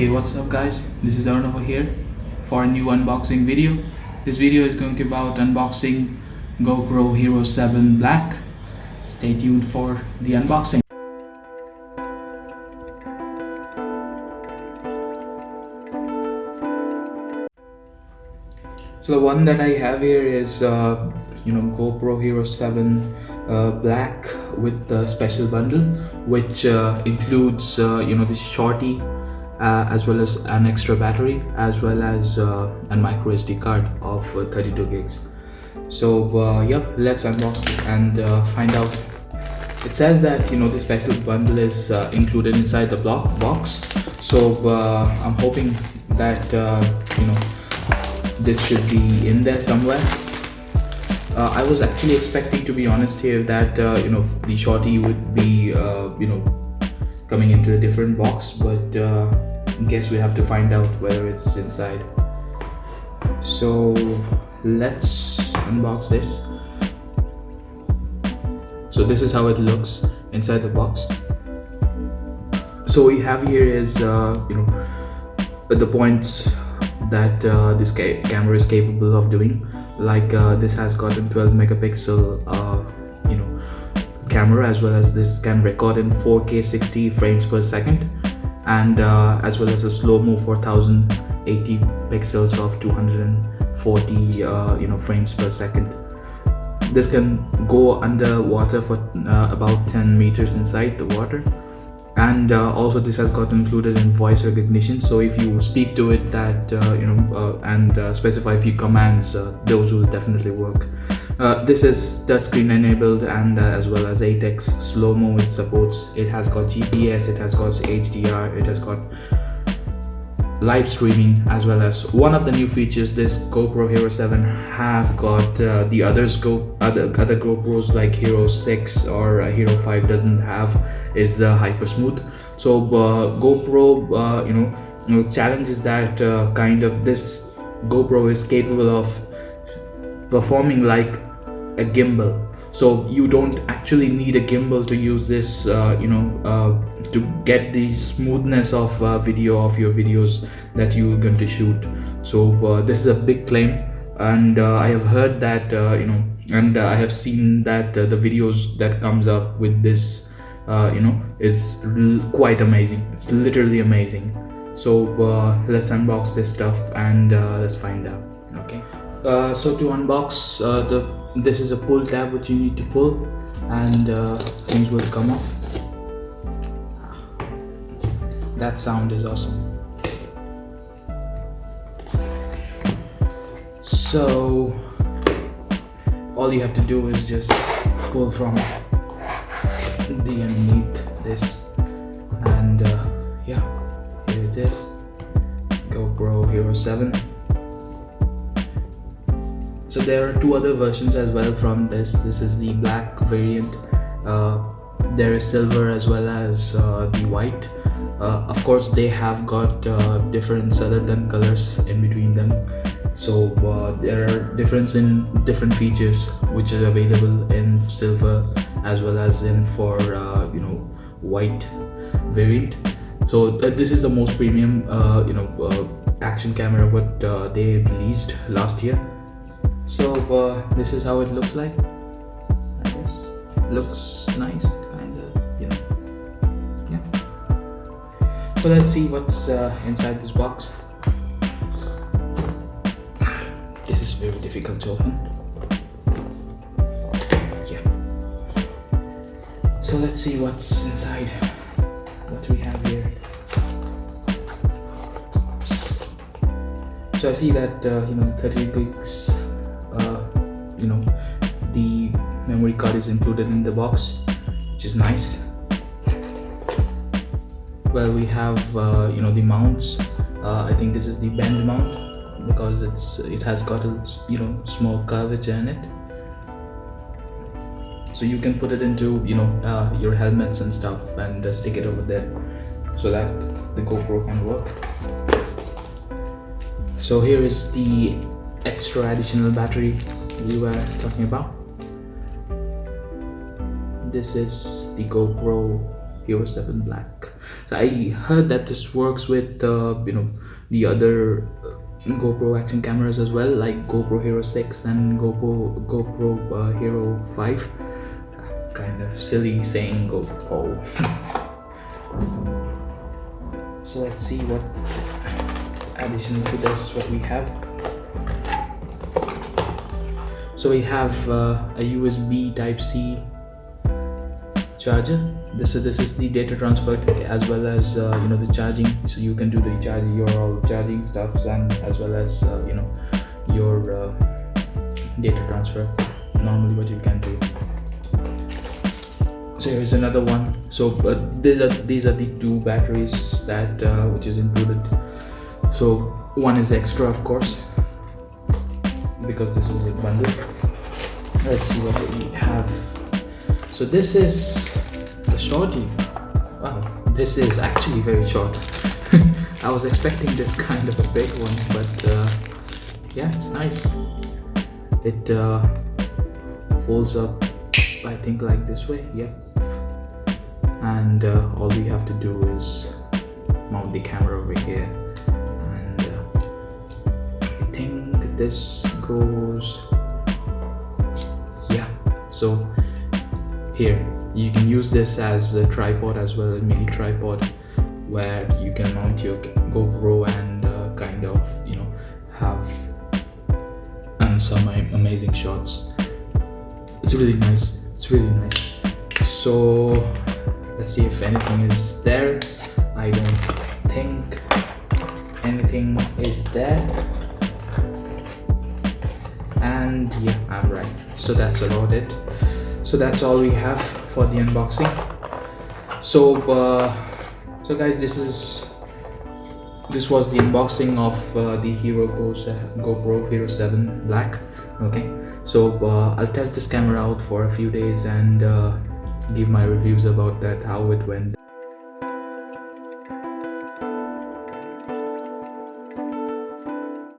Hey, what's up guys, this is Arunava here for a new unboxing video. This video is going to be about unboxing GoPro Hero 7 Black. Stay tuned for the unboxing. So the one that I have here is GoPro Hero 7 Black with the special bundle, which includes this shorty, as well as an extra battery, as well as a micro SD card of 32 gigs. So let's unbox it and find out. It says that the special bundle is included inside the box. So I'm hoping that this should be in there somewhere. I was actually expecting, to be honest here, that the shorty would be coming into a different box, but guess we have to find out whether it's inside. So let's unbox this. So this is how it looks inside the box. So we have here is the points that this camera is capable of doing. Like this has got a 12 megapixel camera, as well as this can record in 4K 60 frames per second, and as well as a slow-mo 4080 pixels of 240 frames per second. This can go underwater for about 10 meters inside the water, and also this has got included in voice recognition. So if you speak to it that and specify a few commands, those will definitely work. This is touchscreen enabled, and as well as 8x slow-mo it supports. It has got GPS, it has got HDR, it has got live streaming, as well as one of the new features this GoPro Hero 7 have got the other GoPros like Hero 6 or Hero 5 doesn't have, is hyper smooth. So GoPro challenges that this GoPro is capable of performing like a gimbal. So you don't actually need a gimbal to use this to get the smoothness of video of your videos that you're going to shoot. So this is a big claim, and I have heard that and I have seen that the videos that comes up with this is quite amazing. It's literally amazing. So let's unbox this stuff and let's find out. Okay, so to unbox, this is a pull tab which you need to pull, and things will come off. That sound is awesome. So all you have to do is just pull from the underneath this, and here it is, GoPro Hero 7. So there are two other versions as well from this. This is the black variant. There is silver as well as the white. Of course, they have got different other than colors in between them. So there are different features which are available in silver as well as in for white variant. So this is the most premium action camera what they released last year. So this is how it looks like. I guess looks nice, kind of, yeah. So let's see what's inside this box. This is very difficult to open. Yeah. So let's see what's inside. What we have here. So I see that the 30 gigs. The memory card is included in the box, which is nice. Well, we have the mounts. I think this is the bend mount because it has got a small curvature in it, so you can put it into your helmets and stuff and stick it over there so that the GoPro can work. So here is the extra additional battery we were talking about. This is the GoPro Hero 7 Black. So I heard that this works with the other GoPro action cameras as well, like GoPro Hero 6 and GoPro Hero 5. Kind of silly saying GoPro. So let's see what addition to this what we have. So we have a USB Type-C charger. This is the data transfer as well as the charging. So you can do the charging, your all charging stuffs, and as well as your data transfer. Normally, what you can do. So here's another one. So these are the two batteries that which is included. So one is extra, of course, because this is a bundle. Let's see what we have. So this is the shorty. Wow, this is actually very short. I was expecting this kind of a big one, but yeah, it's nice. It folds up, I think, like this way. Yep. And all we have to do is mount the camera over here, and I think this goes, yeah. So here you can use this as a tripod as well, a mini tripod, where you can mount your GoPro and kind of have some amazing shots. It's really nice. It's really nice. So let's see if anything is there. I don't think anything is there. And yeah, I'm right. So that's about it. So that's all we have for the unboxing. So guys, this was the unboxing of the GoPro Hero 7 Black. Okay, so I'll test this camera out for a few days and give my reviews about that, how it went.